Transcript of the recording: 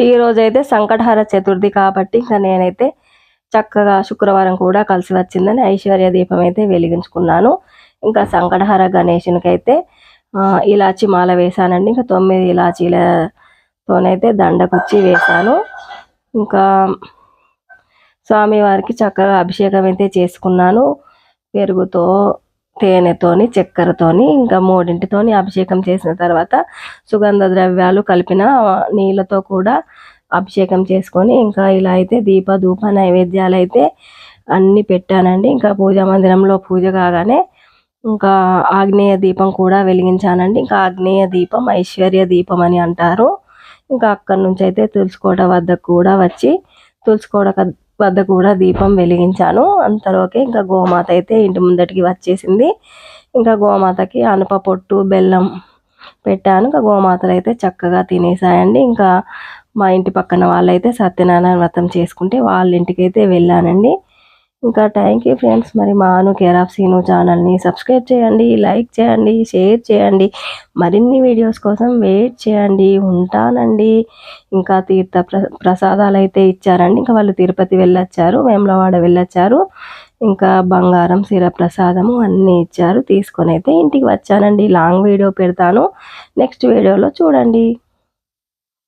ఈరోజైతే సంకటహర చతుర్థి కాబట్టి ఇంకా నేనైతే చక్కగా శుక్రవారం కూడా కలిసి వచ్చిందని ఐశ్వర్య దీపం అయితే వెలిగించుకున్నాను. ఇంకా సంకటహర గణేశునికైతే ఇలాచి మాల వేశానండి. ఇంకా 9 ఇలాచీలతోనైతే దండ కుచ్చి వేశాను. ఇంకా స్వామివారికి చక్కగా అభిషేకం అయితే చేసుకున్నాను. పెరుగుతో, తేనెతోని, చక్కెరతోని, ఇంకా 3 అభిషేకం చేసిన తర్వాత సుగంధ ద్రవ్యాలు కలిపిన నీళ్ళతో కూడా అభిషేకం చేసుకొని ఇంకా ఇలా అయితే దీప ధూప నైవేద్యాలు అయితే అన్నీ పెట్టానండి. ఇంకా పూజా మందిరంలో పూజ కాగానే ఇంకా ఆగ్నేయ దీపం కూడా వెలిగించానండి. ఇంకా ఆగ్నేయ దీపం ఐశ్వర్య దీపం అని అంటారు. ఇంకా అక్కడి నుంచి అయితే తులసికోట వద్ద కూడా వచ్చి తులసికోట వద్ద కూడా దీపం వెలిగించాను. అంతలోకే ఇంకా గోమాత అయితే ఇంటి ముందటికి వచ్చేసింది. ఇంకా గోమాతకి అనప పొట్టు బెల్లం పెట్టాను. ఇంకా గోమాతలు అయితే చక్కగా తినేసాయండి. ఇంకా మా ఇంటి పక్కన వాళ్ళైతే సత్యనారాయణ వ్రతం చేసుకుంటే వాళ్ళ ఇంటికి అయితే వెళ్ళానండి. ఇంకా థ్యాంక్ యూ ఫ్రెండ్స్. మరి మా అను కేర్ ఆఫ్ సీను ఛానల్ని సబ్స్క్రైబ్ చేయండి, లైక్ చేయండి, షేర్ చేయండి. మరిన్ని వీడియోస్ కోసం వెయిట్ చేయండి. ఉంటానండి. ఇంకా తీర్థ ప్రసాదాలు అయితే ఇచ్చారండి. ఇంకా వాళ్ళు తిరుపతి వెళ్ళొచ్చారు, వేములవాడ వెళ్ళొచ్చారు. ఇంకా బంగారం శిర ప్రసాదము అన్నీ ఇచ్చారు. తీసుకొని అయితే ఇంటికి వచ్చానండి. లాంగ్ వీడియో పెడతాను, నెక్స్ట్ వీడియోలో చూడండి.